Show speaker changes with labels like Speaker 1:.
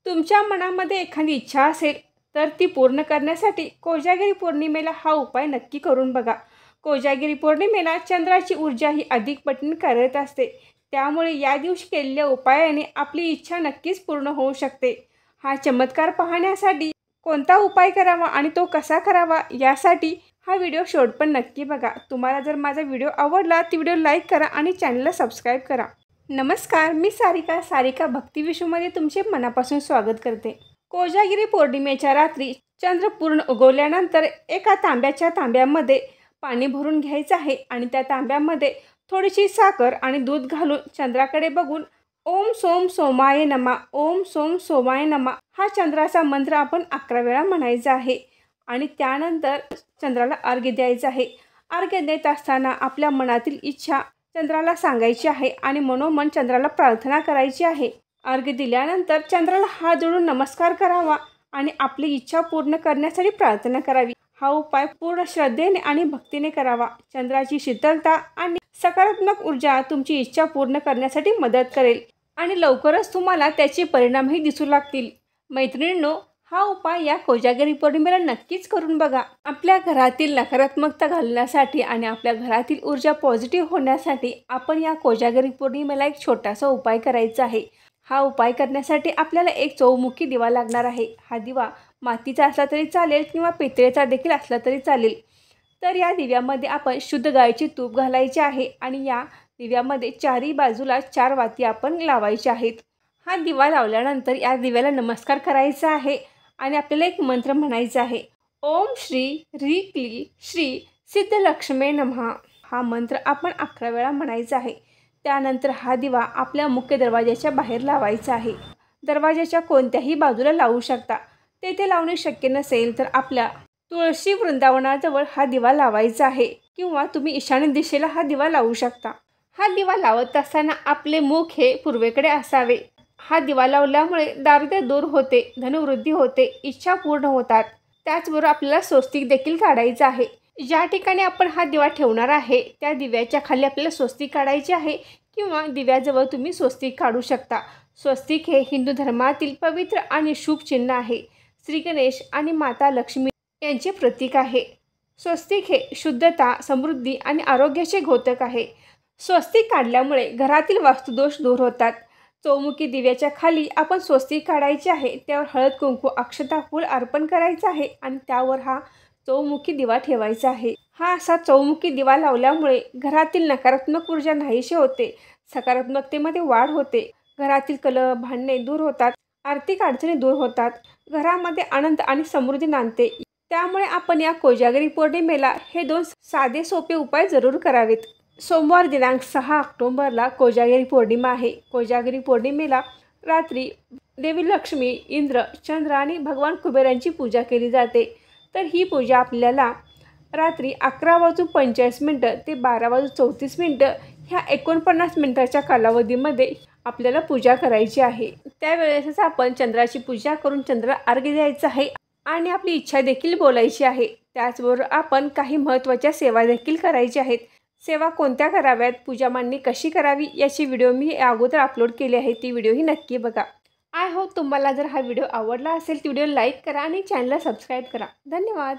Speaker 1: तुमच्या मनामध्ये एखादी इच्छा असेल तर ती पूर्ण करण्यासाठी कोजागिरी पौर्णिमेला हा उपाय नक्की करून बघा. कोजागिरी पौर्णिमेला चंद्राची ऊर्जा ही अधिक पटीने करत असते. त्यामुळे या दिवशी केलेल्या उपायाने आपली इच्छा नक्कीच पूर्ण होऊ शकते. हा चमत्कार पाहण्यासाठी कोणता उपाय करावा आणि तो कसा करावा यासाठी हा व्हिडिओ शेवटपर्यंत नक्की बघा. तुम्हाला जर माझा व्हिडिओ आवडला तर व्हिडिओ लाईक करा आणि चॅनलला सबस्क्राईब करा. नमस्कार, मी सारिका भक्ती विश्वमध्ये तुमचे मनापासून स्वागत करते. कोजागिरी पौर्णिमेच्या रात्री चंद्र पूर्ण उगवल्यानंतर एका तांब्यामध्ये पाणी भरून घ्यायचं आहे आणि त्या तांब्यामध्ये थोडीशी साखर आणि दूध घालून चंद्राकडे बघून ओम सोम सोमाय नमा, ओम सोम सोमाय नमा हा चंद्राचा मंत्र आपण 11 वेळा म्हणायचा आहे. आणि त्यानंतर चंद्राला अर्घ्य द्यायचं आहे. अर्घ्य देत असताना आपल्या मनातील इच्छा चंद्राला सांगायची आहे आणि मनोमन चंद्राला प्रार्थना करायची आहे. अर्घ्य दिल्यानंतर चंद्राला हात जोडून नमस्कार करावा आणि आपली इच्छा पूर्ण करण्यासाठी प्रार्थना करावी. हा उपाय पूर्ण श्रद्धेने आणि भक्तीने करावा. चंद्राची शीतलता आणि सकारात्मक ऊर्जा तुमची इच्छा पूर्ण करण्यासाठी मदत करेल आणि लवकरच तुम्हाला त्याचे परिणामही दिसू लागतील. मैत्रिणींनो, हा उपाय या कोजागिरी पौर्णिमेला नक्कीच करून बघा. आपल्या घरातील नकारात्मकता घालण्यासाठी आणि आपल्या घरातील ऊर्जा पॉझिटिव्ह होण्यासाठी आपण या कोजागिरी पौर्णिमेला एक छोटासा उपाय करायचा आहे. हा उपाय करण्यासाठी आपल्याला एक चौमुखी दिवा लागणार आहे. हा दिवा मातीचा असला तरी चालेल किंवा पितळेचा देखील असला तरी चालेल. तर या दिव्यामध्ये आपण शुद्ध गाईचे तूप घालायचे आहे आणि या दिव्यामध्ये चारही बाजूला 4 वाती आपण लावायच्या आहेत. हा दिवा लावल्यानंतर या दिव्याला नमस्कार करायचा आहे आणि आपल्याला एक मंत्र म्हणायचा आहे. ओम श्री ह्री क्ली श्री सिद्धलक्ष्मी नमः. हा मंत्र आपण 11 वेळा म्हणायचा आहे. त्यानंतर हा दिवा आपल्या मुख्य दरवाजाच्या बाहेर लावायचा आहे. दरवाजाच्या कोणत्याही बाजूला लावू शकता. तेथे लावणे शक्य नसेल तर आपल्या तुळशी वृंदावनाजवळ हा दिवा लावायचा आहे किंवा तुम्ही ईशान्य दिशेला हा दिवा लावू शकता. हा दिवा लावत असताना आपले मुख हे पूर्वेकडे असावे. हा दिवा लावल्यामुळे दारिद्र्य दूर होते, धनवृद्धी होते, इच्छा पूर्ण होतात. त्याचबरोबर आपल्याला स्वस्तिक देखील काढायचं आहे. ज्या ठिकाणी आपण हा दिवा ठेवणार आहे त्या दिव्याच्या खाली आपल्याला स्वस्तिक काढायचे आहे किंवा दिव्याजवळ तुम्ही स्वस्तिक काढू शकता. स्वस्तिक हे हिंदू धर्मातील पवित्र आणि शुभ चिन्ह आहे. श्री गणेश आणि माता लक्ष्मी यांचे प्रतीक आहे. स्वस्तिक हे शुद्धता, समृद्धी आणि आरोग्याचे द्योतक आहे. स्वस्तिक काढल्यामुळे घरातील वास्तुदोष दूर होतात. चौमुखी दिव्याच्या खाली आपण स्वस्तिक काढायचे आहे. त्यावर हळद, कुंकू, अक्षता, फूल अर्पण करायचं आहे आणि त्यावर हा चौमुखी दिवा ठेवायचा आहे. हा असा चौमुखी दिवा लावल्यामुळे घरातील नकारात्मक ऊर्जा नाहीशी होते, सकारात्मकतेमध्ये वाढ होते, घरातील कलह, भांडणे दूर होतात, आर्थिक अडचणी दूर होतात, घरामध्ये आनंद आणि समृद्धी नांदते. त्यामुळे आपण या कोजागिरी पौर्णिमेला हे 2 साधे सोपे उपाय जरूर करावेत. सोमवार दिनांक 6 ऑक्टोबरला कोजागिरी पौर्णिमा आहे. कोजागिरी पौर्णिमेला रात्री देवी लक्ष्मी, इंद्र, चंद्र आणि भगवान कुबेरांची पूजा केली जाते. तर ही पूजा आपल्याला रात्री 11:45 ते 12:34 ह्या 49 मिनिटाच्या कालावधीमध्ये आपल्याला पूजा करायची आहे. त्यावेळेसच आपण चंद्राची पूजा करून चंद्राला अर्घ्य द्यायचं आहे आणि आपली इच्छा देखील बोलायची आहे. त्याचबरोबर आपण काही महत्त्वाच्या सेवा देखील करायच्या आहेत. सेवा कोणत्या कराव्यात, पूजा मांडणी कशी करावी याची व्हिडिओ मी अगोदर अपलोड केली आहे. ती व्हिडिओही नक्की बघा. आय होप तुम्हाला जर हा व्हिडिओ आवडला असेल तर व्हिडिओ लाईक करा आणि चॅनलला सबस्क्राईब करा. धन्यवाद.